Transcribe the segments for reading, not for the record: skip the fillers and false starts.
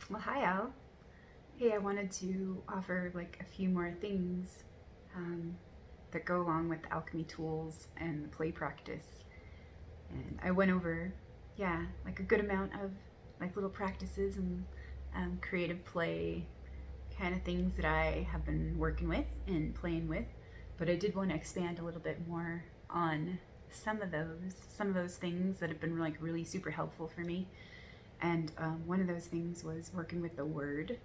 Well, hi Al. Hey, I wanted to offer like a few more things um, that go along with the alchemy tools and the play practice. And I went over, yeah, like a good amount of like little practices and creative play kind of things that I have been working with and playing with. But I did want to expand a little bit more on some of those things that have been like really super helpful for me. And one of those things was working with the word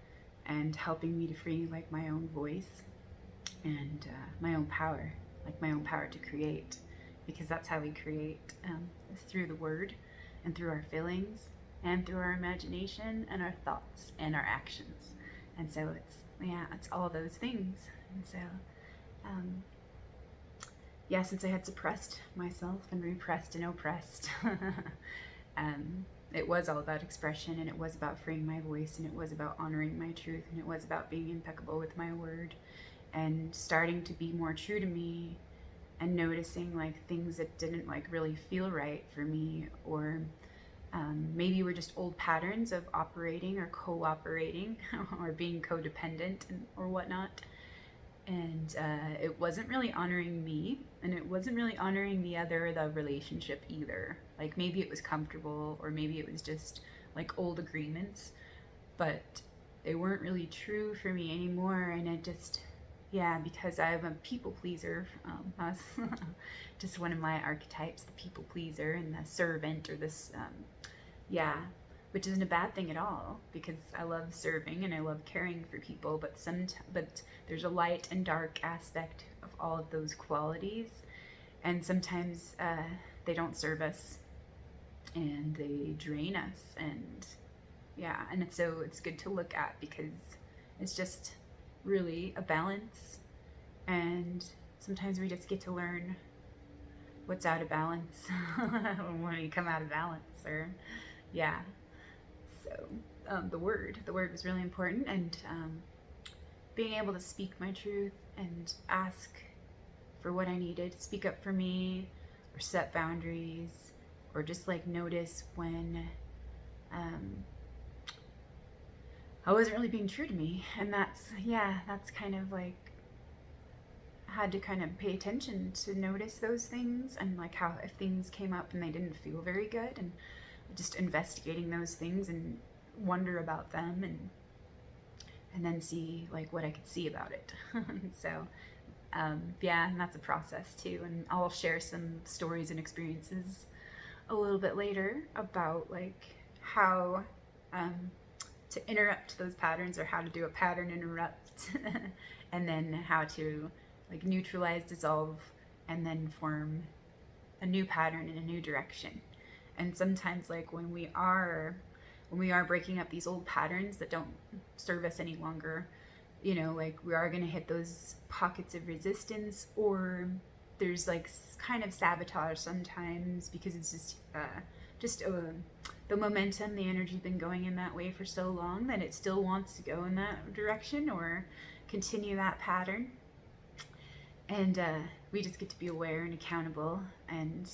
and helping me to free like my own voice and my own power, like my own power to create, because that's how we create, is through the word and through our feelings and through our imagination and our thoughts and our actions. And so it's all those things. And so, um, yeah, since I had suppressed myself and repressed and oppressed, um, it was all about expression, and it was about freeing my voice, and it was about honoring my truth, and it was about being impeccable with my word and starting to be more true to me and noticing like things that didn't like really feel right for me, or maybe were just old patterns of operating or cooperating or being codependent or whatnot. And it wasn't really honoring me, and it wasn't really honoring the relationship either. Like maybe it was comfortable, or maybe it was just like old agreements, but they weren't really true for me anymore. And it just, yeah, because I'm a people pleaser. That's just one of my archetypes, the people pleaser and the servant, or this, yeah, which isn't a bad thing at all, because I love serving and I love caring for people. But there's a light and dark aspect of all of those qualities, and sometimes they don't serve us and they drain us. And yeah, and it's good to look at, because it's just really a balance, and sometimes we just get to learn what's out of balance when we come out of balance. Or yeah, so the word was really important, and being able to speak my truth and ask for what I needed, speak up for me, or set boundaries, or just like notice when I wasn't really being true to me. And that's kind of like, I had to kind of pay attention to notice those things, and like how if things came up and they didn't feel very good, and just investigating those things and wonder about them, and then see like what I could see about it. So yeah, and that's a process too. And I'll share some stories and experiences a little bit later about like how to interrupt those patterns, or how to do a pattern interrupt, and then how to like neutralize, dissolve, and then form a new pattern in a new direction. And sometimes like when we are breaking up these old patterns that don't serve us any longer, like we are going to hit those pockets of resistance, or there's like kind of sabotage sometimes, because it's just the momentum, the energy's been going in that way for so long that it still wants to go in that direction or continue that pattern. And we just get to be aware and accountable, and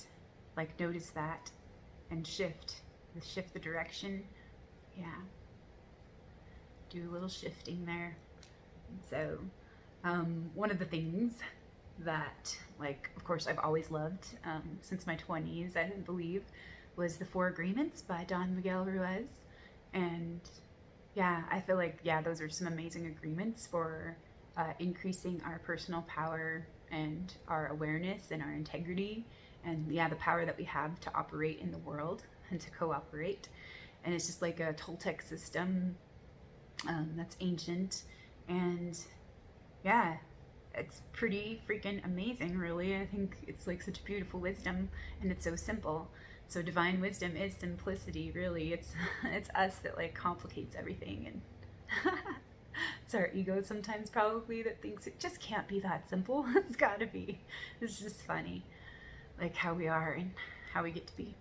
like notice that, and shift the direction. Yeah, do a little shifting there. And so one of the things that, like, of course I've always loved since my 20s, I believe, was the Four Agreements by Don Miguel Ruiz. And yeah, I feel like, yeah, those are some amazing agreements for increasing our personal power and our awareness and our integrity, and yeah, the power that we have to operate in the world and to cooperate. And it's just like a Toltec system that's ancient, and yeah, it's pretty freaking amazing, really. I think it's like such beautiful wisdom, and it's so simple. So divine wisdom is simplicity, really. It's us that like complicates everything, and it's our ego sometimes probably that thinks it just can't be that simple. It's got to be. It's just funny, like how we are and how we get to be.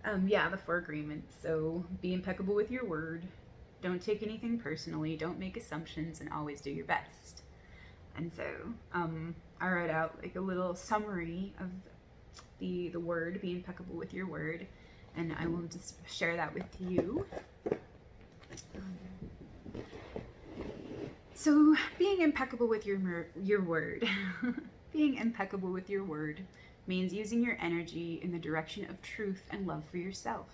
So, yeah, the Four Agreements. So be impeccable with your word. Don't take anything personally. Don't make assumptions, and always do your best. And so I wrote out like a little summary of the word, be impeccable with your word, and I will just share that with you. So being impeccable with your word, being impeccable with your word means using your energy in the direction of truth and love for yourself.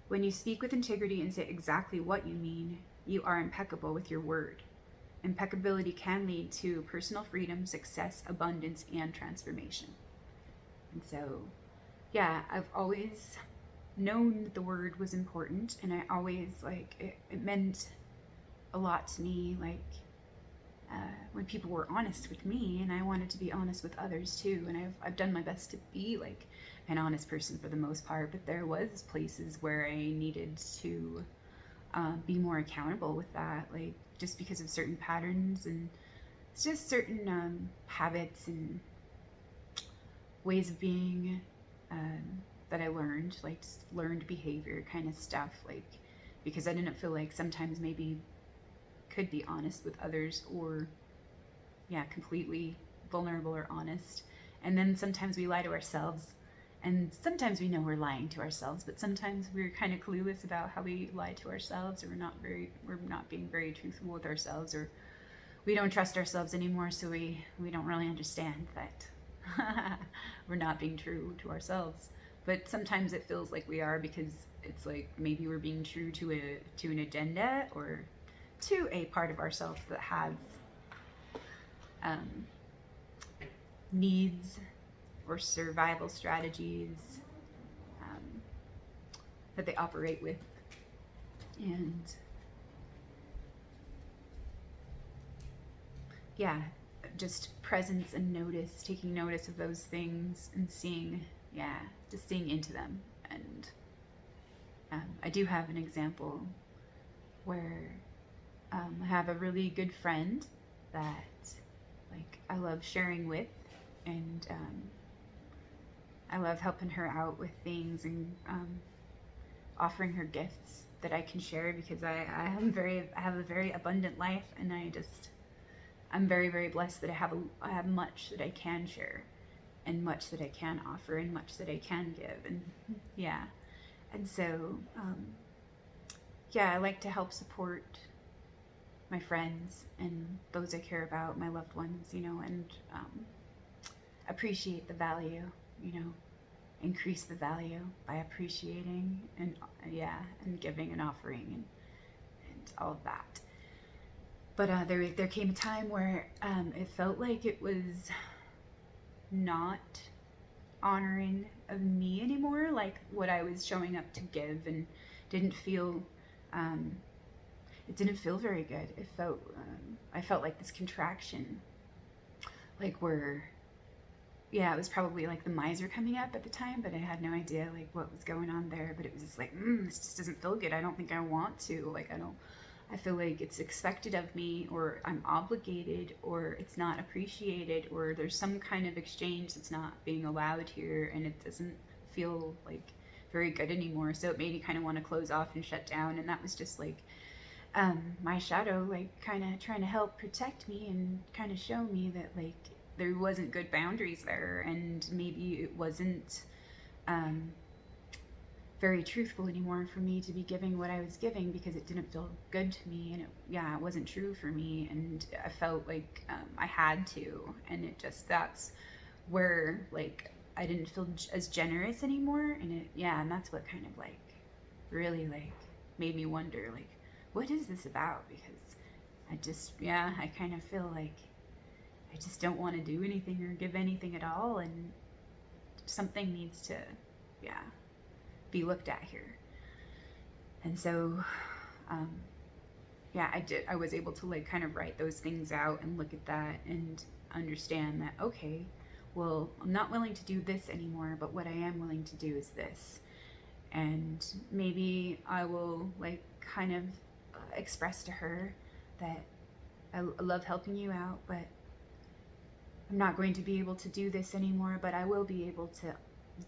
When you speak with integrity and say exactly what you mean, you are impeccable with your word. Impeccability can lead to personal freedom, success, abundance, and transformation. And so, yeah, I've always known that the word was important, and I always, like, it meant a lot to me, like, when people were honest with me, and I wanted to be honest with others too. And I've done my best to be like an honest person for the most part, but there was places where I needed to be more accountable with that, like just because of certain patterns and it's just certain habits and ways of being that I learned, like just learned behavior kind of stuff, like because I didn't feel like sometimes maybe could be honest with others or completely vulnerable or honest. And then sometimes we lie to ourselves, and sometimes we know we're lying to ourselves, but sometimes we're kind of clueless about how we lie to ourselves, or we're not being very truthful with ourselves, or we don't trust ourselves anymore, so we don't really understand that we're not being true to ourselves. But sometimes it feels like we are, because it's like maybe we're being true to an agenda or to a part of ourselves that has needs or survival strategies that they operate with. And just presence and notice, taking notice of those things and just seeing into them. And I do have an example where I have a really good friend that like I love sharing with, and I love helping her out with things and offering her gifts that I can share, because I have a very abundant life, and I'm very, very blessed that I have much that I can share, and much that I can offer, and much that I can give, and so I like to help support my friends and those I care about, my loved ones, and appreciate the value, increase the value by appreciating and giving and offering and all of that. But there came a time where it felt like it was not honoring of me anymore, like what I was showing up to give, and didn't feel it didn't feel very good. It felt I felt like this contraction, like it was probably like the miser coming up at the time, but I had no idea like what was going on there. But it was just like, this just doesn't feel good. I don't think I want to. Like I feel like it's expected of me, or I'm obligated, or it's not appreciated, or there's some kind of exchange that's not being allowed here, and it doesn't feel like very good anymore. So it made me kind of want to close off and shut down. And that was just like my shadow, like kind of trying to help protect me and kind of show me that like there wasn't good boundaries there, and maybe it wasn't very truthful anymore for me to be giving what I was giving, because it didn't feel good to me, and it wasn't true for me, and I felt like I had to, and that's where like I didn't feel as generous anymore, and and that's what kind of like really like made me wonder like, what is this about? Because I kind of feel like I just don't want to do anything or give anything at all, and something needs to be looked at here. And so I was able to like kind of write those things out and look at that and understand that, okay, well, I'm not willing to do this anymore, but what I am willing to do is this. And maybe I will like kind of express to her that I love helping you out, but I'm not going to be able to do this anymore, but I will be able to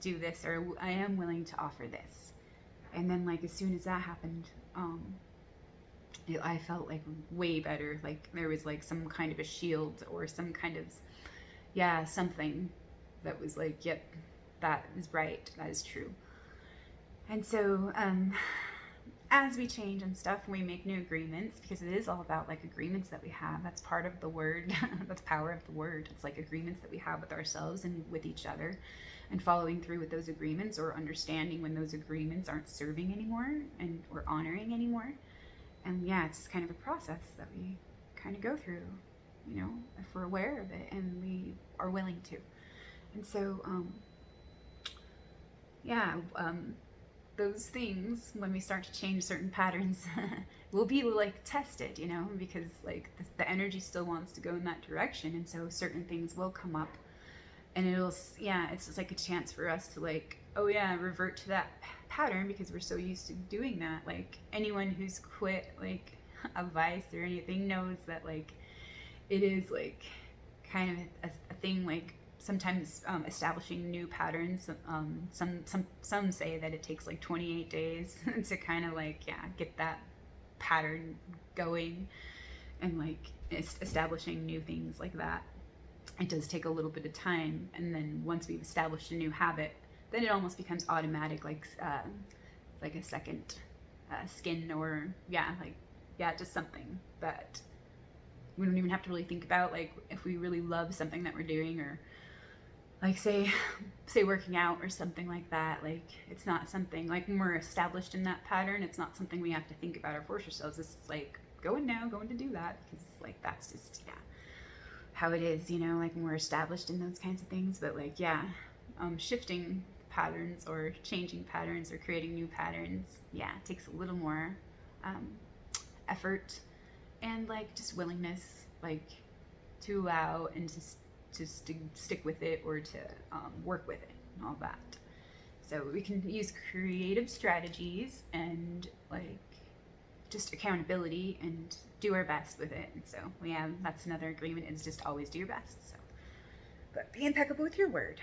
do this, or I am willing to offer this. And then like as soon as that happened, I felt like way better. Like there was like some kind of a shield, or some kind of something that was like, yep, that is right, that is true. And so as we change and stuff, and we make new agreements, because it is all about like agreements that we have. That's part of the word. That's the power of the word. It's like agreements that we have with ourselves and with each other, and following through with those agreements, or understanding when those agreements aren't serving anymore and or honoring anymore. And yeah, it's just kind of a process that we kind of go through, you know, if we're aware of it and we are willing to. And so those things, when we start to change certain patterns, will be like tested, you know, because like the energy still wants to go in that direction. And so certain things will come up, and it's just like a chance for us to like, oh yeah, revert to that pattern, because we're so used to doing that. Like anyone who's quit like a vice or anything knows that like it is like kind of a thing. Like sometimes establishing new patterns, some say that it takes like 28 days to kind of like get that pattern going, and like establishing new things like that. It does take a little bit of time, and then once we've established a new habit, then it almost becomes automatic, like a second skin, or just something that we don't even have to really think about. Like if we really love something that we're doing, or like say working out or something like that, like it's not something like when we're established in that pattern, it's not something we have to think about or force ourselves. This is like going to do that, because like that's just how it is, you know, like when we're established in those kinds of things. But like shifting patterns or changing patterns or creating new patterns, it takes a little more effort and like just willingness, like to allow and to stick with it, or to work with it and all that. So we can use creative strategies and like just accountability and do our best with it. And so that's another agreement, is just always do your best. So, but be impeccable with your word.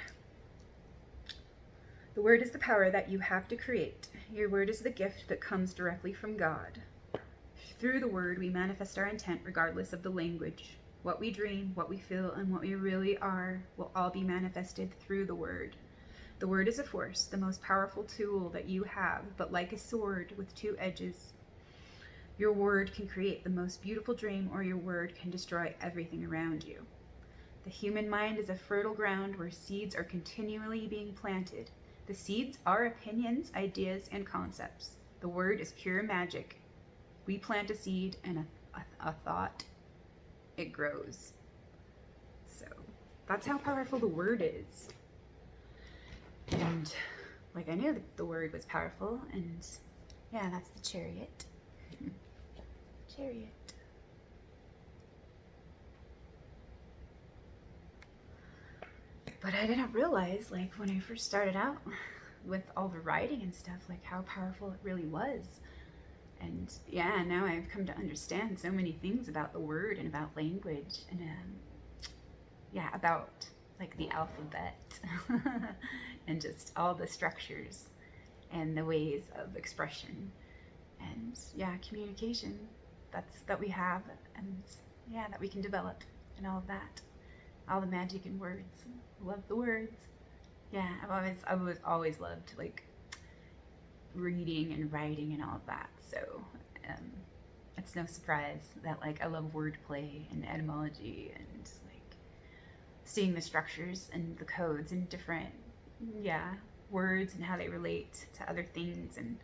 The word is the power that you have to create. Your word is the gift that comes directly from God. Through the word, we manifest our intent regardless of the language. What we dream, what we feel, and what we really are will all be manifested through the word. The word is a force, the most powerful tool that you have, but like a sword with two edges. Your word can create the most beautiful dream, or your word can destroy everything around you. The human mind is a fertile ground where seeds are continually being planted. The seeds are opinions, ideas, and concepts. The word is pure magic. We plant a seed and a thought, it grows. So that's how powerful the word is. And like I knew that the word was powerful, and that's the chariot. Chariot. But I didn't realize, like when I first started out with all the writing and stuff, like how powerful it really was. And now I've come to understand so many things about the word and about language, and about like the alphabet and just all the structures and the ways of expression and communication that we have, and that we can develop, and all of that, all the magic in words. Love the words. I've always loved like reading and writing and all of that. So it's no surprise that like I love wordplay and etymology, and like seeing the structures and the codes and different words and how they relate to other things. And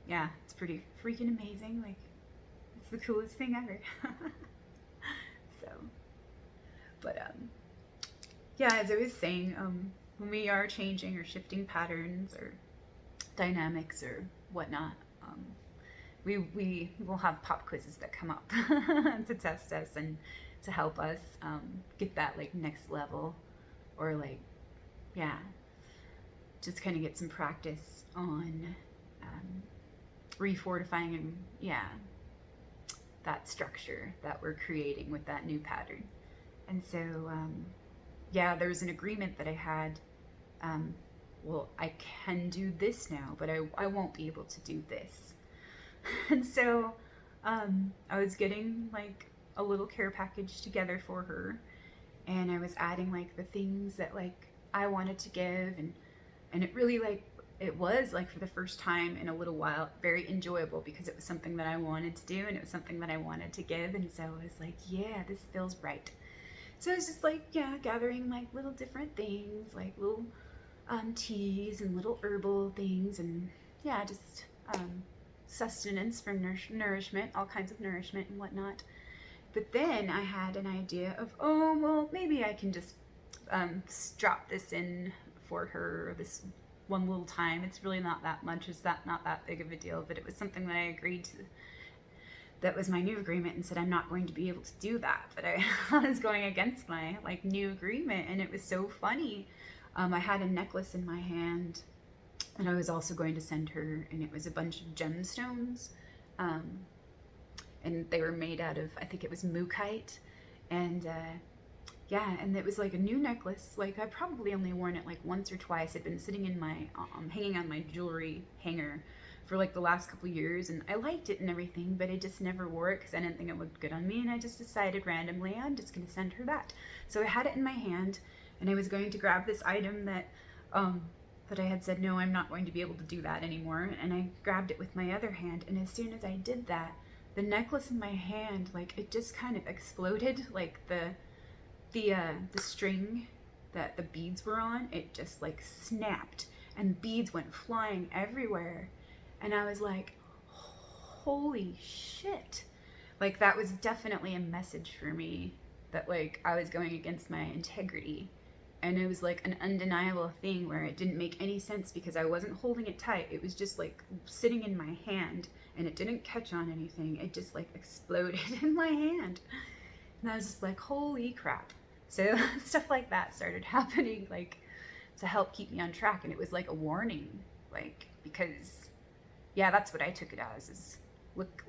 it's pretty freaking amazing. Like it's the coolest thing ever. So, but as I was saying, when we are changing or shifting patterns or dynamics or whatnot, we will have pop quizzes that come up to test us and to help us get that like next level, or like just kind of get some practice on refortifying and that structure that we're creating with that new pattern. And so there was an agreement that I had. I can do this now, but I won't be able to do this. And so I was getting like a little care package together for her, and I was adding like the things that like I wanted to give, and it really like it was like, for the first time in a little while, very enjoyable, because it was something that I wanted to do and it was something that I wanted to give. And so I was like, yeah, this feels right. So it's just like, yeah, gathering like little different things, like little teas and little herbal things, and yeah, just sustenance for nourishment, all kinds of nourishment and whatnot. But then I had an idea of, oh, well, maybe I can just drop this in for her this one little time. It's really not that much. It's not that big of a deal, but it was something that I agreed to. That was my new agreement, and said I'm not going to be able to do that. But I was going against my like new agreement, and it was so funny. I had a necklace in my hand, and I was also going to send her, and it was a bunch of gemstones, and they were made out of, I think it was mookaite, and yeah, and it was like a new necklace. Like, I probably only worn it like once or twice. It'd been sitting in my hanging on my jewelry hanger for like the last couple years, and I liked it and everything, but I just never wore it because I didn't think it looked good on me, and I just decided randomly I'm just going to send her that. So I had it in my hand, and I was going to grab this item that I had said, no, I'm not going to be able to do that anymore, and I grabbed it with my other hand, and as soon as I did that, the necklace in my hand, like, it just kind of exploded. Like the string that the beads were on, it just like snapped, and beads went flying everywhere. And I was like, holy shit. Like, that was definitely a message for me that like I was going against my integrity. And it was like an undeniable thing where it didn't make any sense because I wasn't holding it tight. It was just like sitting in my hand, and it didn't catch on anything. It just like exploded in my hand. And I was just like, holy crap. So stuff like that started happening, like, to help keep me on track. And it was like a warning, like, because yeah, that's what I took it as, is look,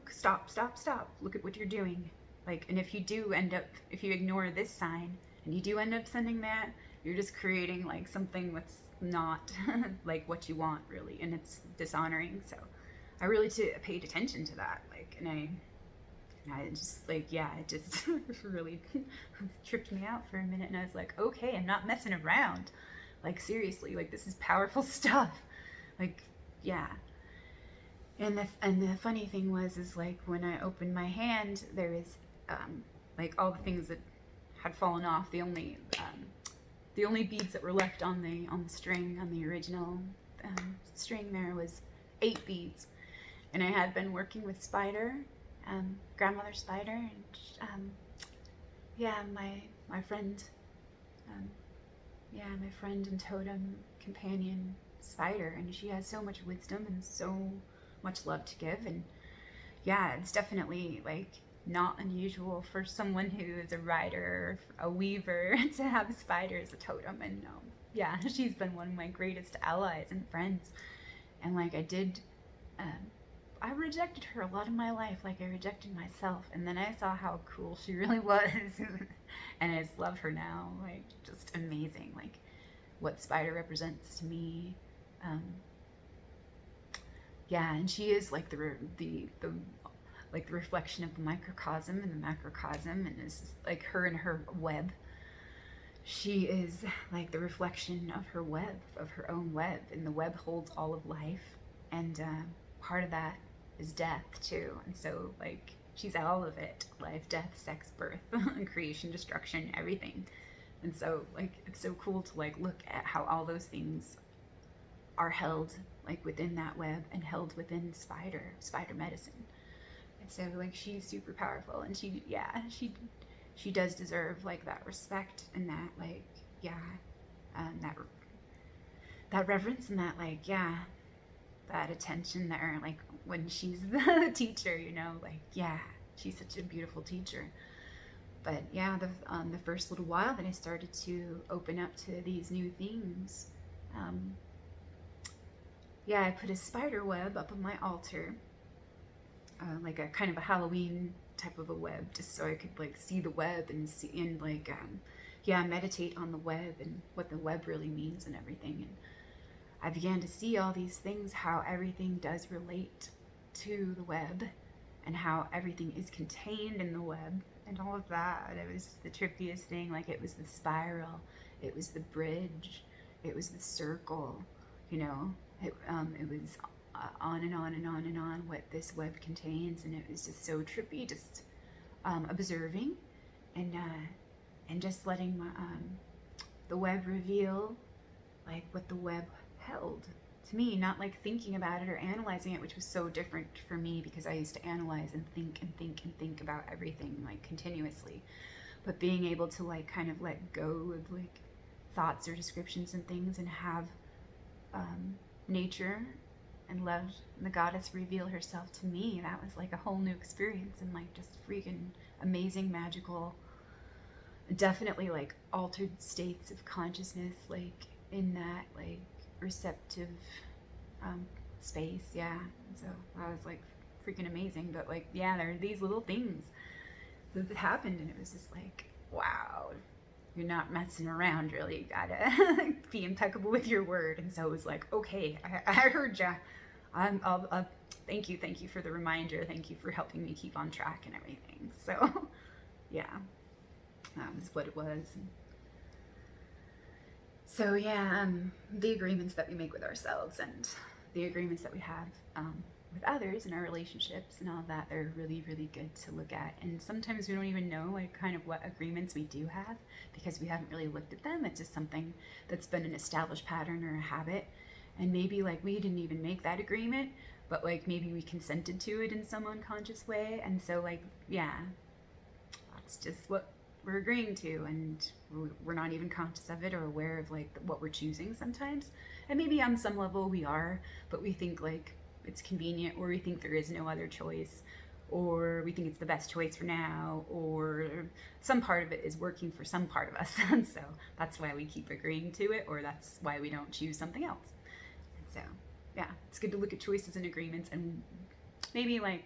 stop, look at what you're doing. Like, and if you ignore this sign and you do end up sending that, you're just creating like something that's not like what you want, really, and it's dishonoring. So I really paid attention to that, like, and I just like, yeah, it just really tripped me out for a minute, and I was like, okay, I'm not messing around. Like, seriously, like, this is powerful stuff. Like, yeah. And the funny thing is like, when I opened my hand, there was like all the things that had fallen off. The only beads that were left on the string, on the original string, there was 8 beads. And I had been working with Spider, grandmother Spider, and yeah, my friend, my friend and totem companion Spider, and she has so much wisdom and so much love to give. And yeah, it's definitely like not unusual for someone who is a writer, a weaver, to have a spider as a totem. And yeah, she's been one of my greatest allies and friends. And like, I rejected her a lot in my life, like I rejected myself, and then I saw how cool she really was, and I just love her now. Like, just amazing, like what Spider represents to me. Yeah, and she is like the reflection of the microcosm and the macrocosm, and it's like her and her web. She is like the reflection of her web, of her own web, and the web holds all of life, and part of that is death too. And so like, she's all of it: life, death, sex, birth, and creation, destruction, everything. And so like, it's so cool to like look at how all those things are held like within that web, and held within spider medicine. And so like, she's super powerful, and she does deserve like that respect, and that like, yeah, that reverence, and that like, yeah, that attention there, like when she's the teacher, like, yeah, she's such a beautiful teacher. But yeah, the first little while that I started to open up to these new things, I put a spider web up on my altar, like a kind of a Halloween type of a web, just so I could like see the web and meditate on the web and what the web really means and everything. And I began to see all these things, how everything does relate to the web, and how everything is contained in the web, and all of that. It was the trippiest thing. Like, it was the spiral, it was the bridge, it was the circle, you know, it was on and on and on and on what this web contains, and it was just so trippy, just observing and just letting the web reveal like what the web held to me, not like thinking about it or analyzing it, which was so different for me because I used to analyze and think and think and think about everything like continuously. But being able to like kind of let go of like thoughts or descriptions and things and have nature and love and the goddess reveal herself to me, that was like a whole new experience and like just freaking amazing, magical, definitely like altered states of consciousness, like in that like receptive space. Yeah. And so that was like freaking amazing. But like, yeah, there are these little things that happened, and it was just like, wow, you're not messing around, really. You gotta be impeccable with your word. And so it was like, okay, I heard ya. I'll thank you for the reminder. Thank you for helping me keep on track and everything. So yeah, that was what it was. So yeah, the agreements that we make with ourselves and the agreements that we have with others in our relationships and all of that, they're really, really good to look at. And sometimes we don't even know like kind of what agreements we do have because we haven't really looked at them. It's just something that's been an established pattern or a habit. And maybe like we didn't even make that agreement, but like maybe we consented to it in some unconscious way. And so like, yeah, that's just what we're agreeing to, and we're not even conscious of it or aware of like what we're choosing sometimes. And maybe on some level we are, but we think like it's convenient, or we think there is no other choice, or we think it's the best choice for now, or some part of it is working for some part of us. And so that's why we keep agreeing to it, or that's why we don't choose something else. And so yeah, it's good to look at choices and agreements and maybe like,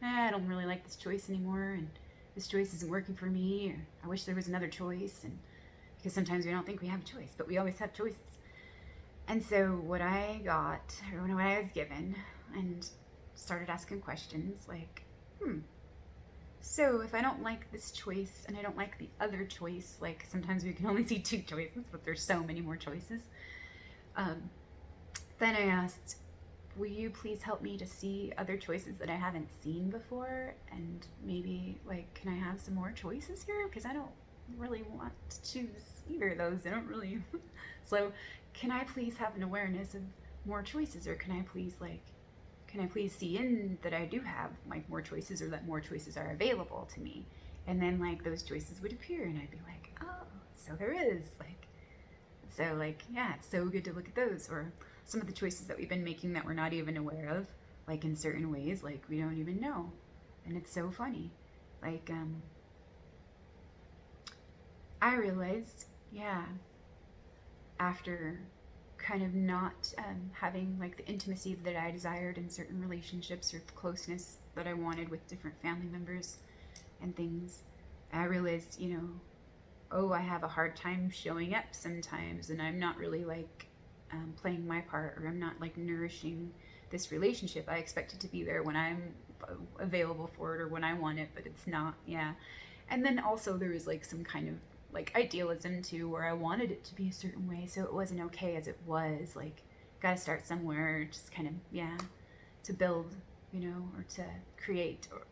I don't really like this choice anymore, and this choice isn't working for me, or I wish there was another choice. And because sometimes we don't think we have a choice, but we always have choices. And so what I got, or what I was given, and started asking questions like, so if I don't like this choice and I don't like the other choice, like sometimes we can only see two choices, but there's so many more choices. Then I asked, will you please help me to see other choices that I haven't seen before? And maybe like, can I have some more choices here? Because I don't really want to choose either of those. I don't really. So can I please have an awareness of more choices? Or can I please see in that I do have like more choices, or that more choices are available to me? And then like those choices would appear and I'd be like, oh, so there is like, so like, yeah, it's so good to look at those. Or some of the choices that we've been making that we're not even aware of, like in certain ways, like we don't even know. And it's so funny. Like, I realized, yeah, after kind of not having like the intimacy that I desired in certain relationships, or the closeness that I wanted with different family members and things, I realized, you know, oh, I have a hard time showing up sometimes, and I'm not really like playing my part, or I'm not like nourishing this relationship. I expect it to be there when I'm available for it or when I want it, but it's not. Yeah. And then also there was like some kind of like idealism too, where I wanted it to be a certain way, so it wasn't okay as it was. Like, gotta start somewhere, just kind of, yeah, to build, you know, or to create, or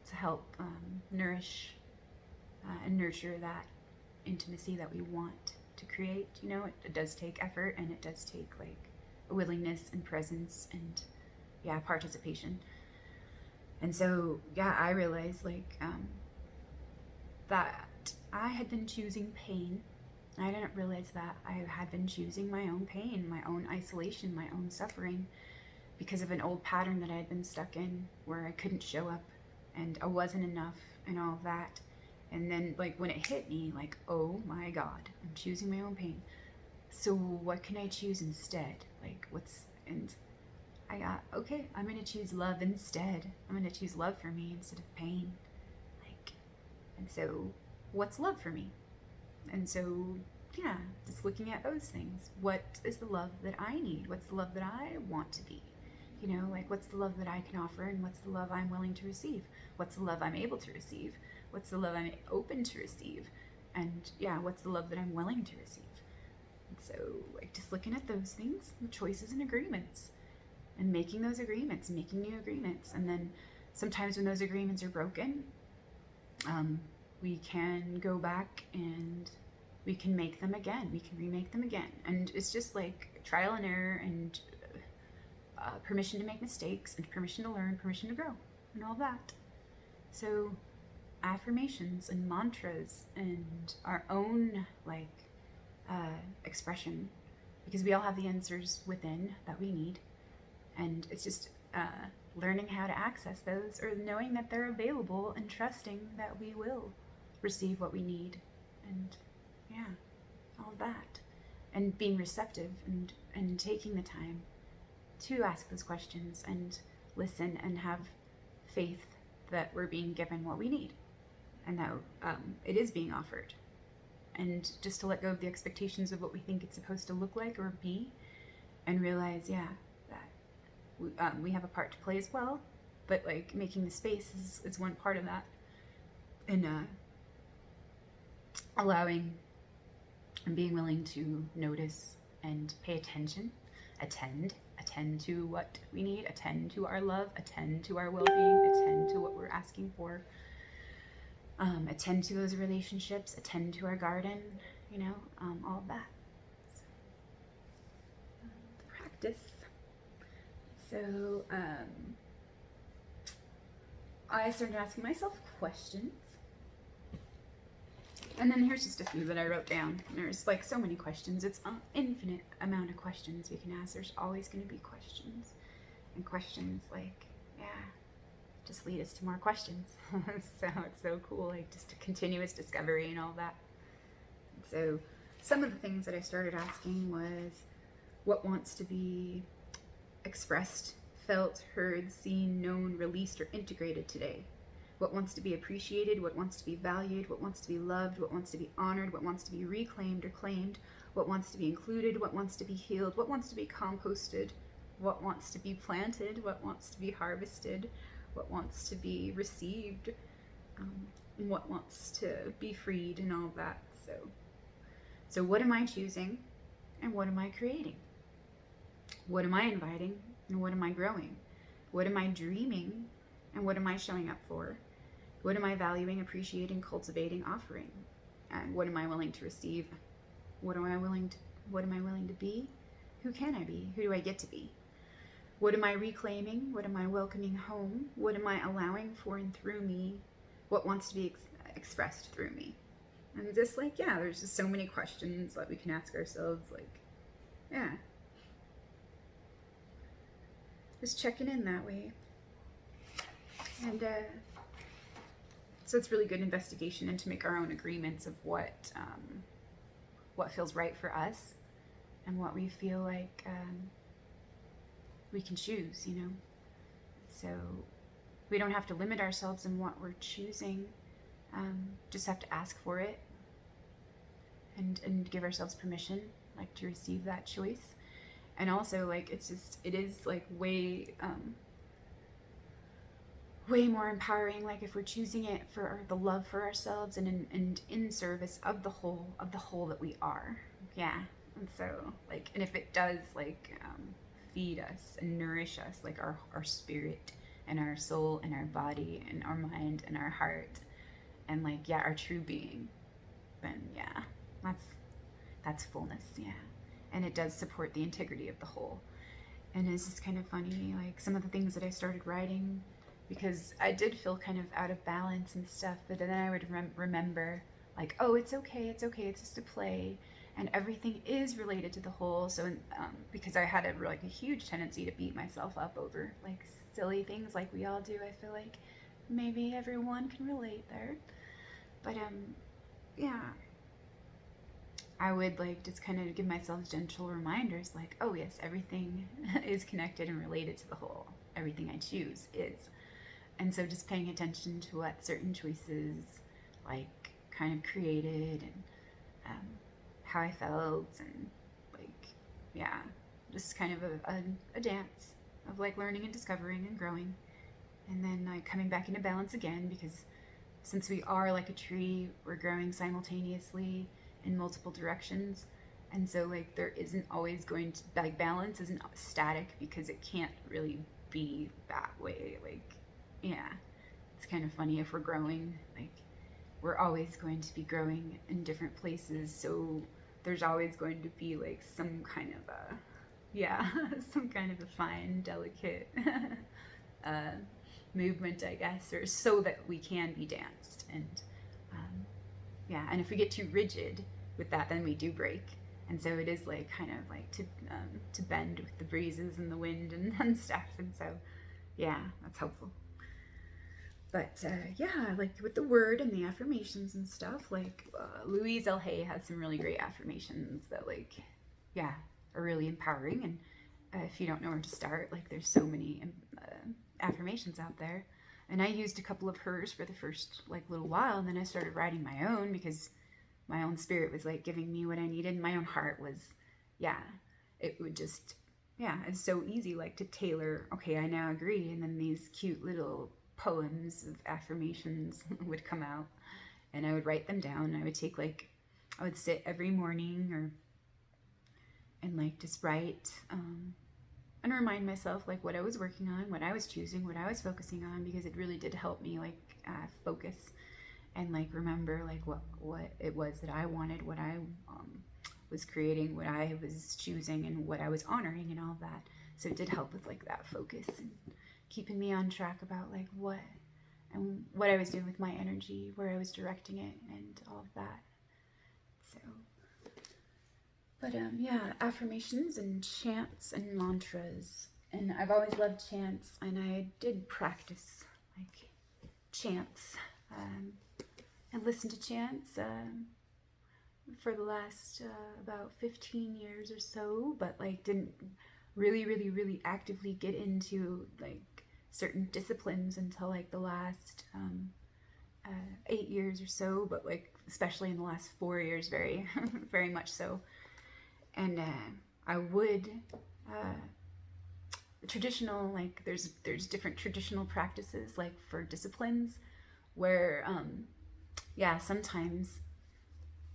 to help nourish and nurture that intimacy that we want to create. You know, it does take effort, and it does take like a willingness and presence and, yeah, participation. And so, yeah, I realized like that I had been choosing pain. I didn't realize that I had been choosing my own pain, my own isolation, my own suffering, because of an old pattern that I had been stuck in, where I couldn't show up and I wasn't enough and all of that. And then like when it hit me, like, oh my God, I'm choosing my own pain. So what can I choose instead? Like and I got, okay, I'm going to choose love instead. I'm going to choose love for me instead of pain. Like, and so what's love for me? And so, yeah, just looking at those things. What is the love that I need? What's the love that I want to be? You know, like, what's the love that I can offer, and what's the love I'm willing to receive? What's the love I'm able to receive? What's the love I'm open to receive? And yeah, what's the love that I'm willing to receive? And so, like, just looking at those things, choices and agreements, and making those agreements, making new agreements. And then sometimes when those agreements are broken, we can go back and we can make them again. We can remake them again. And it's just like trial and error, and permission to make mistakes, and permission to learn, permission to grow, and all that. So affirmations and mantras and our own expression, because we all have the answers within that we need, and it's just learning how to access those, or knowing that they're available, and trusting that we will receive what we need, and all of that, and being receptive, and taking the time to ask those questions and listen and have faith that we're being given what we need, and that it is being offered, and just to let go of the expectations of what we think it's supposed to look like or be, and realize that we have a part to play as well, but like making the space is one part of that, and allowing and being willing to notice and pay attention, attend to what we need, attend to our love, attend to our well-being, attend to what we're asking for, attend to those relationships, attend to our garden, all of that. So, practice. So I started asking myself questions. And then here's just a few that I wrote down. There's like so many questions. It's an infinite amount of questions we can ask. There's always going to be questions. And questions just lead us to more questions. So it's so cool, like just a continuous discovery and all that. So some of the things that I started asking was, what wants to be expressed, felt, heard, seen, known, released, or integrated today? What wants to be appreciated, what wants to be valued, what wants to be loved, what wants to be honored, what wants to be reclaimed or claimed, what wants to be included, what wants to be healed, what wants to be composted, what wants to be planted, what wants to be harvested, what wants to be received, what wants to be freed, and all that. So what am I choosing, and what am I creating? What am I inviting, and what am I growing? What am I dreaming, and what am I showing up for? What am I valuing, appreciating, cultivating, offering? And what am I willing to receive? What am I willing to be? Who can I be? Who do I get to be? What am I reclaiming? What am I welcoming home? What am I allowing for and through me? What wants to be expressed through me? And just there's just so many questions that we can ask ourselves, just checking in that way. And so it's really good investigation, and to make our own agreements of what feels right for us, and what we feel like we can choose, So we don't have to limit ourselves in what we're choosing, just have to ask for it, and give ourselves permission, to receive that choice. And also, it is way more empowering, if we're choosing it for the love for ourselves, and in service of the whole that we are. And so and if it does feed us and nourish us, our spirit and our soul and our body and our mind and our heart, and our true being, then that's fullness. And it does support the integrity of the whole. And it's just kind of funny, some of the things that I started writing, because I did feel kind of out of balance and stuff, but then I would remember oh, it's okay, it's just a play, and everything is related to the whole. So because I had a huge tendency to beat myself up over silly things, we all do. I feel like maybe everyone can relate there, but I would just kind of give myself gentle reminders, oh yes, everything is connected and related to the whole. Everything I choose is. And so just paying attention to what certain choices kind of created, and how I felt, and just kind of a dance of learning and discovering and growing, and then coming back into balance again, because since we are like a tree, we're growing simultaneously in multiple directions, And so like there isn't always going to, like, balance isn't static because it can't really be that way. Like, yeah, it's kind of funny if we're growing, like we're always going to be growing in different places, so there's always going to be like some kind of a, yeah, some kind of a fine delicate uh, movement, I guess, or so that we can be danced. And yeah, and if we get too rigid with that, then we do break. And so it is like kind of like to bend with the breezes and the wind and stuff. And so yeah, that's helpful. But yeah, like with the word and the affirmations and stuff, like Louise L. Hay has some really great affirmations that, like, yeah, are really empowering. And if you don't know where to start, like there's so many affirmations out there. And I used a couple of hers for the first like little while, and then I started writing my own because my own spirit was like giving me what I needed. My own heart was, yeah, it would just, yeah, it's so easy like to tailor, okay, I now agree. And then these cute little poems of affirmations would come out, and I would write them down. I would take like, I would sit every morning and like just write and remind myself like what I was working on, what I was choosing, what I was focusing on, because it really did help me like focus and like remember like what it was that I wanted, what I was creating, what I was choosing, and what I was honoring, and all of that. So it did help with like that focus and keeping me on track about like what I was doing with my energy, where I was directing it, and all of that. So, but yeah, affirmations and chants and mantras. And I've always loved chants, and I did practice like chants and listen to chants for the last about 15 years or so, but like didn't really actively get into like certain disciplines until like the last 8 years or so, but like especially in the last 4 years, very very much so. And I would traditional, like there's different traditional practices like for disciplines where yeah, sometimes,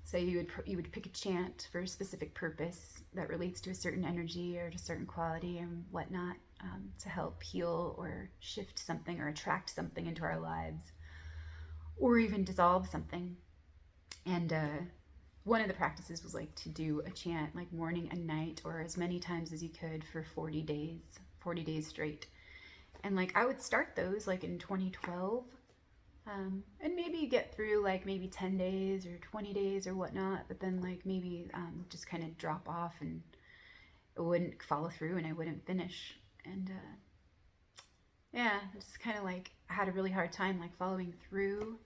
so you would pick a chant for a specific purpose that relates to a certain energy or to a certain quality and whatnot, to help heal or shift something or attract something into our lives, or even dissolve something. And one of the practices was like to do a chant like morning and night, or as many times as you could for 40 days straight. And like I would start those like in 2012. And maybe get through like maybe 10 days or 20 days or whatnot, but then like maybe just kind of drop off and it wouldn't follow through and I wouldn't finish. And yeah, just kind of like I had a really hard time like following through.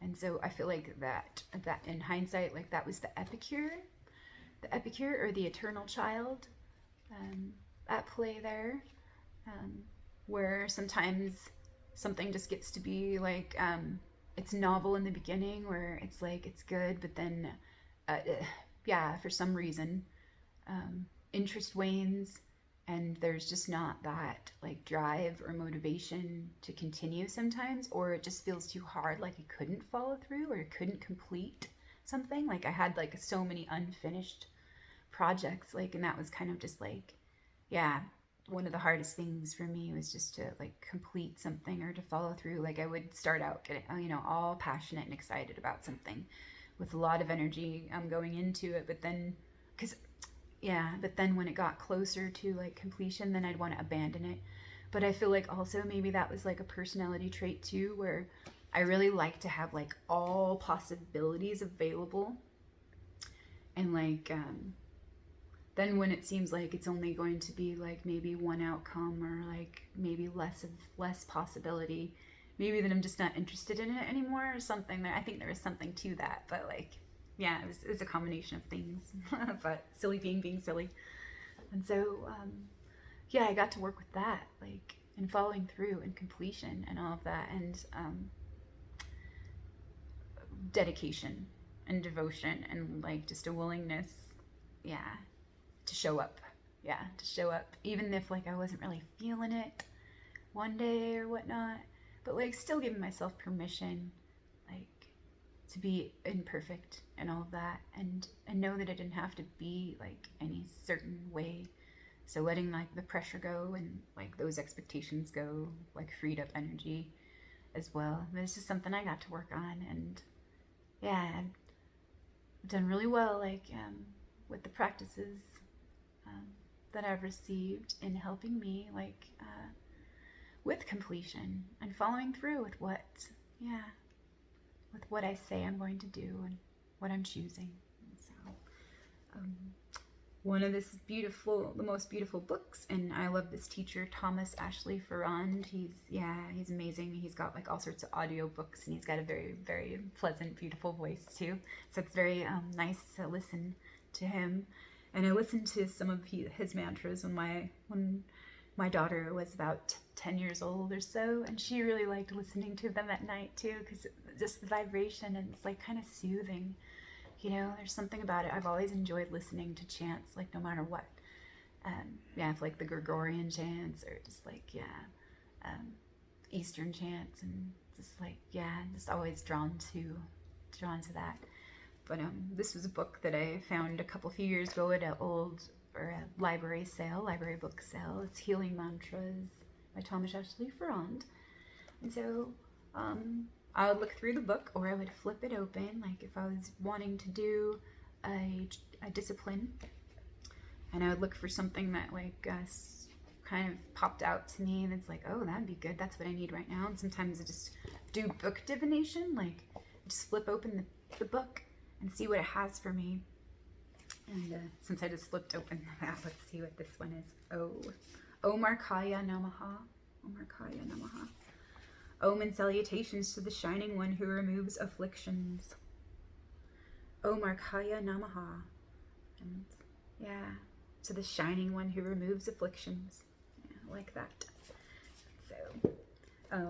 And so I feel like that in hindsight, like that was the epicure or the eternal child at play there, where sometimes something just gets to be like it's novel in the beginning, where it's like it's good, but then yeah, for some reason interest wanes and there's just not that like drive or motivation to continue sometimes, or it just feels too hard, like it couldn't follow through or it couldn't complete something. Like I had like so many unfinished projects, like, and that was kind of just like, yeah, one of the hardest things for me was just to like complete something or to follow through. Like I would start out getting, you know, all passionate and excited about something with a lot of energy going into it, but then but then when it got closer to like completion, then I'd want to abandon it. But I feel like also maybe that was like a personality trait too, where I really like to have like all possibilities available, and like then when it seems like it's only going to be like maybe one outcome or like maybe less possibility, maybe then I'm just not interested in it anymore or something. I think there is something to that, but like, yeah, it was a combination of things, but silly being silly. And so yeah, I got to work with that, like, and following through and completion and all of that, and dedication and devotion and like just a willingness, yeah, to show up. Yeah, to show up, even if like I wasn't really feeling it one day or whatnot, but like still giving myself permission, like to be imperfect and all of that, and know that I didn't have to be like any certain way. So letting like the pressure go and like those expectations go, like freed up energy as well. But it's just something I got to work on, and yeah, I've done really well like with the practices that I've received in helping me like with completion and following through with what I say I'm going to do and what I'm choosing. And so, one of the most beautiful books, and I love this teacher, Thomas Ashley Ferrand. He's amazing. He's got like all sorts of audio books, and he's got a very, very pleasant, beautiful voice too. So it's very nice to listen to him. And I listened to some of his mantras when my daughter was about 10 years old or so, and she really liked listening to them at night too, because just the vibration, and it's like kind of soothing. You know, there's something about it. I've always enjoyed listening to chants, like no matter what. If like the Gregorian chants or just like, Eastern chants, and just like, just always drawn to that. But this was a book that I found a few years ago at a library book sale. It's Healing Mantras by Thomas Ashley Ferrand. And so I would look through the book, or I would flip it open, like if I was wanting to do a discipline, and I would look for something that like kind of popped out to me, and it's like, oh, that'd be good, that's what I need right now. And sometimes I just do book divination, like just flip open the book and see what it has for me. And since I just flipped open that, let's see what this one is. Om Markaya Namaha. Om Markaya Namaha. Om and salutations to the Shining One who removes afflictions. Om Markaya Namaha. And to the Shining One who removes afflictions. Yeah, like that. So, I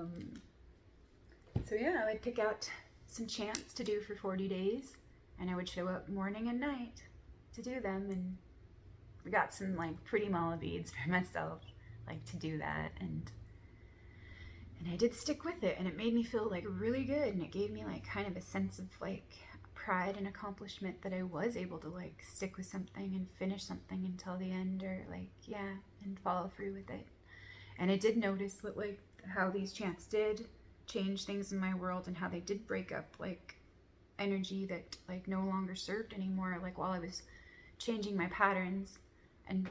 would pick out some chants to do for 40 days, and I would show up morning and night to do them, and I got some like pretty mala beads for myself, like to do that, and I did stick with it, and it made me feel like really good, and it gave me like kind of a sense of like pride and accomplishment that I was able to like stick with something and finish something until the end, or like and follow through with it. And I did notice that like how these chants did change things in my world, and how they did break up like energy that like no longer served anymore, like while I was changing my patterns and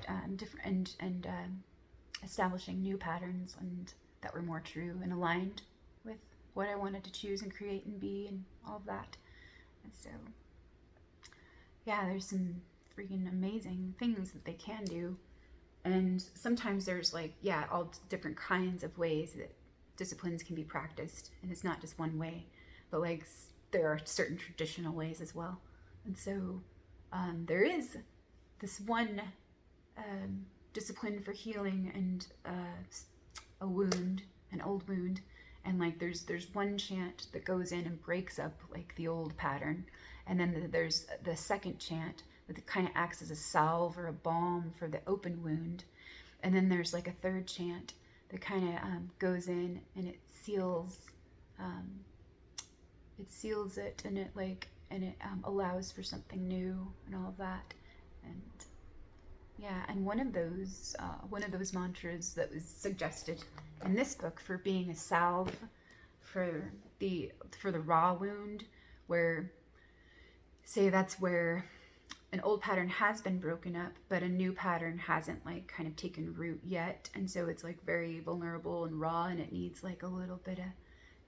establishing new patterns and that were more true and aligned with what I wanted to choose and create and be and all of that. And so there's some freaking amazing things that they can do. And sometimes there's like all different kinds of ways that disciplines can be practiced, and it's not just one way, but like there are certain traditional ways as well. And so there is this one discipline for healing and a wound, an old wound, and like there's one chant that goes in and breaks up like the old pattern, and then there's the second chant that kind of acts as a salve or a balm for the open wound, and then there's like a third chant that kind of goes in and it seals it, and it allows for something new and all of that. And one of those mantras that was suggested in this book for being a salve for the raw wound, where say that's where an old pattern has been broken up, but a new pattern hasn't like kind of taken root yet, and so it's like very vulnerable and raw, and it needs like a little bit of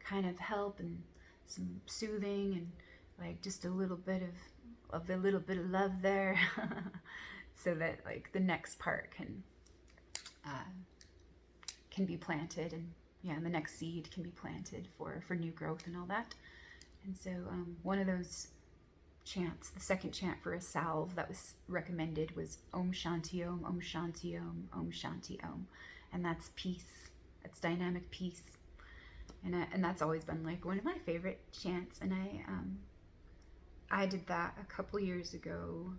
kind of help and some soothing and like just a little bit of love there, so that like the next part can be planted, and the next seed can be planted for new growth and all that. And so one of those chants, the second chant for a salve that was recommended was Om Shanti Om, Om Shanti Om, Om Shanti Om, and that's peace. That's dynamic peace, and that's always been like one of my favorite chants. And I did that a couple years ago,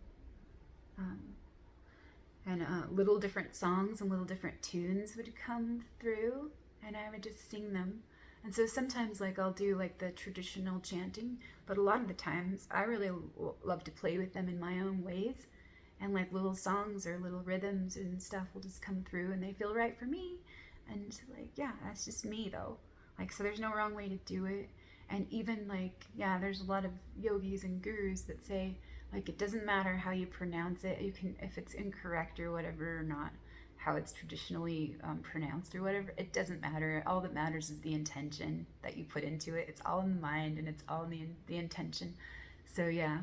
and little different songs and little different tunes would come through, and I would just sing them. And so sometimes like I'll do like the traditional chanting, but a lot of the times I really love to play with them in my own ways. And like little songs or little rhythms and stuff will just come through and they feel right for me. And like, yeah, that's just me though. Like, so there's no wrong way to do it. And even like, yeah, there's a lot of yogis and gurus that say like it doesn't matter how you pronounce it. You can, if it's incorrect or whatever, or not how it's traditionally pronounced or whatever, it doesn't matter. All that matters is the intention that you put into it. It's all in the mind and it's all in the intention. So yeah,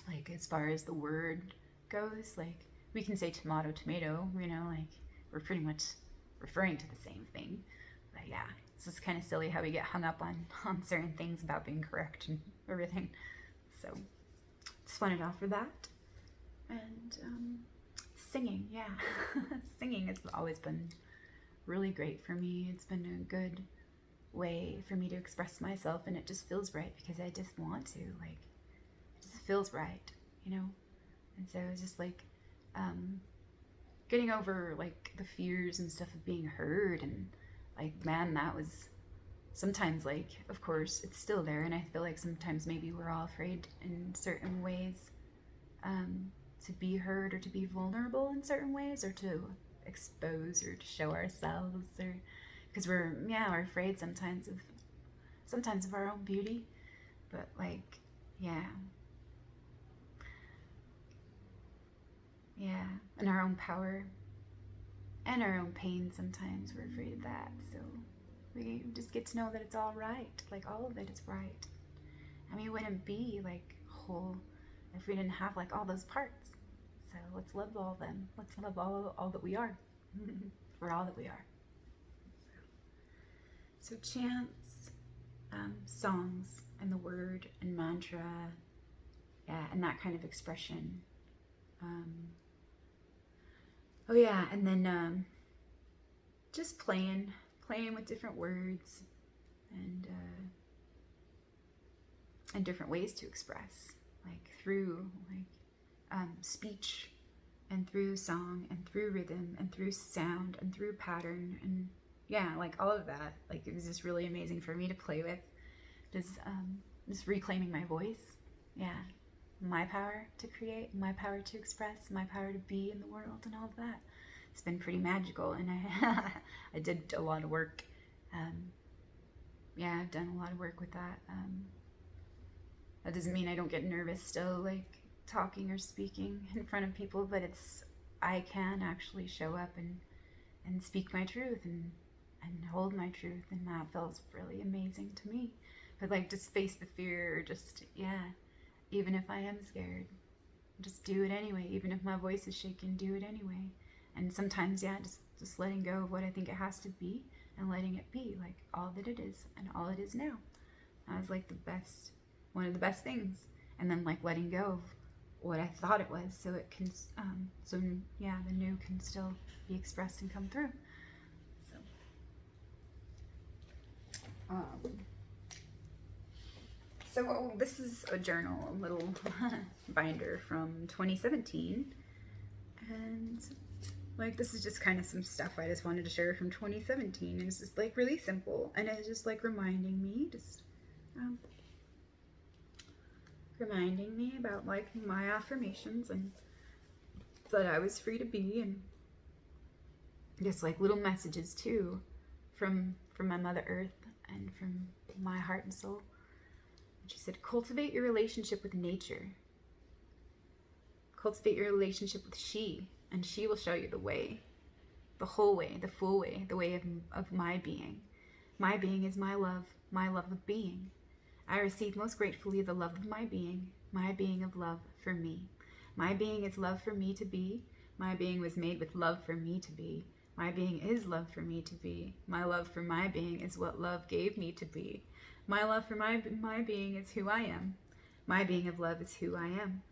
like as far as the word goes, like we can say tomato, tomato, you know, like we're pretty much referring to the same thing. But yeah, it's just kind of silly how we get hung up on certain things about being correct and everything. So just wanted to offer that. And singing, yeah. Singing has always been really great for me. It's been a good way for me to express myself, and it just feels right because I just want to, like, it just feels right, you know? And so it's just like getting over like the fears and stuff of being heard, and like, man, that was sometimes, like, of course it's still there, and I feel like sometimes maybe we're all afraid in certain ways to be heard or to be vulnerable in certain ways, or to expose or to show ourselves, or because we're afraid sometimes of our own beauty. But like, yeah, and our own power and our own pain. Sometimes we're afraid of that, so we just get to know that it's all right. Like, all of it is right, and we wouldn't be like whole if we didn't have like all those parts. So let's love all of them. Let's love all that we are. For all that we are. So chants, songs, and the word and mantra, yeah, and that kind of expression. Oh yeah, and then just playing with different words and different ways to express, like through like speech, and through song, and through rhythm, and through sound, and through pattern, and yeah, like all of that. Like, it was just really amazing for me to play with, just reclaiming my voice. Yeah, my power to create, my power to express, my power to be in the world, and all of that. It's been pretty magical, and I did a lot of work. Yeah, I've done a lot of work with that. That doesn't mean I don't get nervous still, like talking or speaking in front of people, but I can actually show up and speak my truth and hold my truth, and that feels really amazing to me. But like, just face the fear, or just, yeah, even if I am scared, just do it anyway. Even if my voice is shaking, do it anyway. And sometimes, yeah, just letting go of what I think it has to be, and letting it be like all that it is and all it is now. That was like one of the best things. And then like letting go of what I thought it was, so it can, so yeah, the new can still be expressed and come through. So, this is a journal, a little binder from 2017, and like, this is just kind of some stuff I just wanted to share from 2017. And it's just like really simple, and it's just like reminding me, about like my affirmations, and that I was free to be, and just like little messages too from my Mother Earth and from my heart and soul. And she said, cultivate your relationship with nature. Cultivate your relationship with she, and she will show you the way, the whole way, the full way, the way of my being. My being is my love of being. I receive most gratefully the love of my being of love for me. My being is love for me to be. My being was made with love for me to be. My being is love for me to be. My love for my being is what love gave me to be. My love for my being is who I am. My being of love is who I am.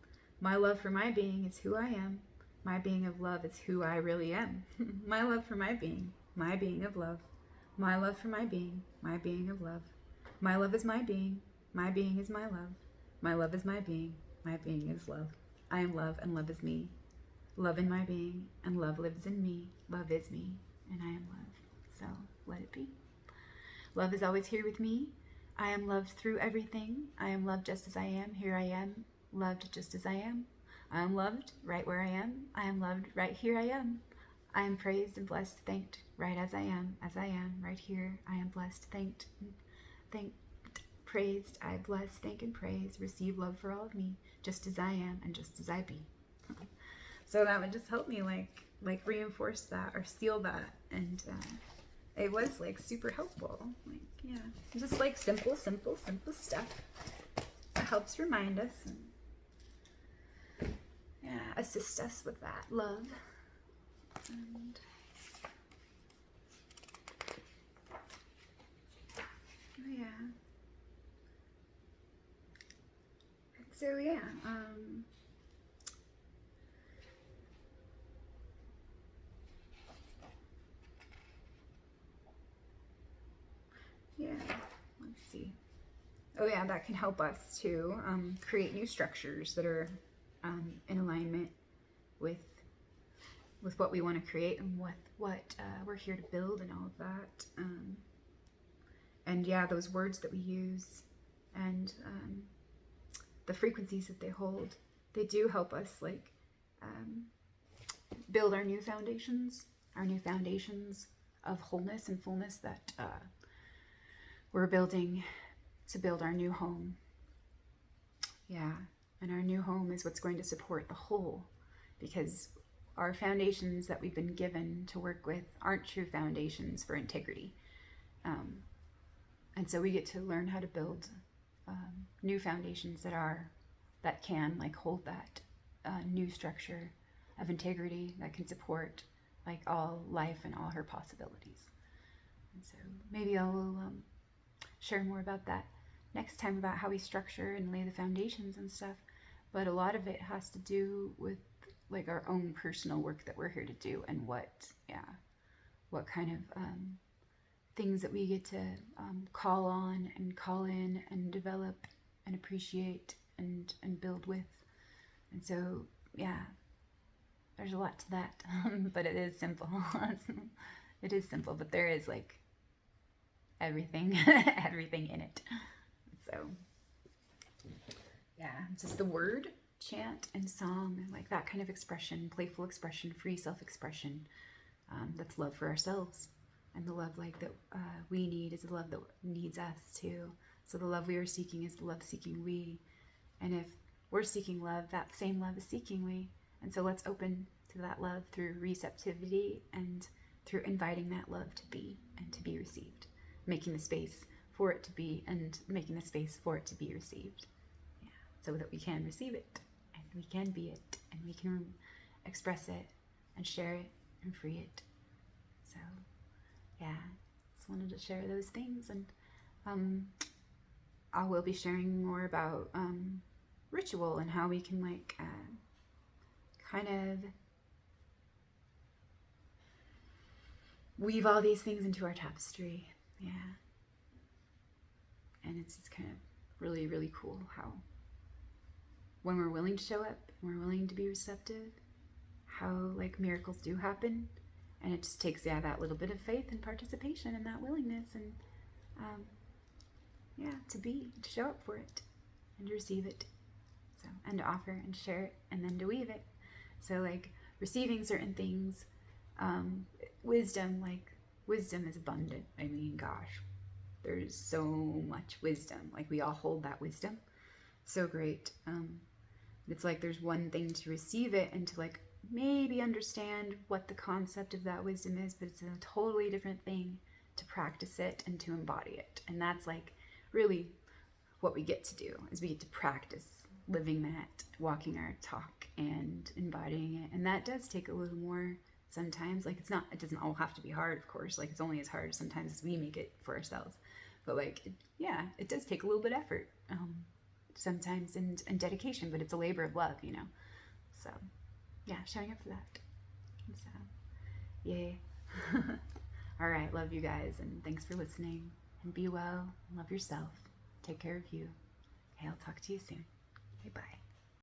My love for my being is who I am. My being of love is who I really am. My love for my being of love. My love for my being of love. My love is my being is my love. My love is my being is love. I am love, and love is me. Love in my being, and love lives in me. Love is me, and I am love. So let it be. Love is always here with me. I am loved through everything. I am loved just as I am. Here I am, loved just as I am. I am loved right where I am. I am loved right here I am. I am praised and blessed, thanked, right as I am, right here. I am blessed, thanked, praised. I bless, thank, and praise. Receive love for all of me, just as I am and just as I be. So that would just help me like reinforce that or seal that, and it was like super helpful. Like, yeah, just like simple stuff that helps remind us and yeah, assist us with that love. And oh yeah. And so yeah, yeah, let's see. Oh yeah, that can help us to create new structures that are in alignment with what we want to create and what we're here to build and all of that. And yeah, those words that we use and the frequencies that they hold, they do help us like build our new foundations of wholeness and fullness that we're building to build our new home. Yeah, and our new home is what's going to support the whole, because our foundations that we've been given to work with aren't true foundations for integrity. And so we get to learn how to build new foundations that can like hold that new structure of integrity that can support like all life and all her possibilities. And so maybe I will share more about that next time, about how we structure and lay the foundations and stuff. But a lot of it has to do with like our own personal work that we're here to do, and what kind of things that we get to call on and call in and develop and appreciate and build with. And so yeah, there's a lot to that. But it is simple. It is simple, but there is like everything everything in it. So yeah, just the word, chant, and song, and like that kind of expression, playful expression, free self-expression, that's love for ourselves. And the love like that we need is the love that needs us too. So the love we are seeking is the love seeking we. And if we're seeking love, that same love is seeking we. And so let's open to that love through receptivity and through inviting that love to be and to be received, making the space for it to be and making the space for it to be received. Yeah, so that we can receive it and we can be it and we can express it and share it and free it. So yeah, just wanted to share those things. And I will be sharing more about ritual and how we can like kind of weave all these things into our tapestry. Yeah. And it's just kind of really, really cool how when we're willing to show up, we're willing to be receptive, how like miracles do happen. And it just takes, yeah, that little bit of faith and participation and that willingness and yeah, to show up for it and to receive it. So, and to offer and share it and then to weave it. So like receiving certain things, wisdom is abundant. I mean, gosh, there's so much wisdom. Like we all hold that wisdom. So great. It's like there's one thing to receive it and to like maybe understand what the concept of that wisdom is, but it's a totally different thing to practice it and to embody it. And that's like really what we get to do, is we get to practice living that, walking our talk and embodying it. And that does take a little more sometimes. Like it doesn't all have to be hard, of course. Like it's only as hard sometimes as we make it for ourselves. But like, it does take a little bit of effort sometimes and dedication, but it's a labor of love, you know? So yeah, showing up for that. So yay. All right, love you guys, and thanks for listening, and be well, and love yourself. Take care of you. Okay, I'll talk to you soon. Okay, bye.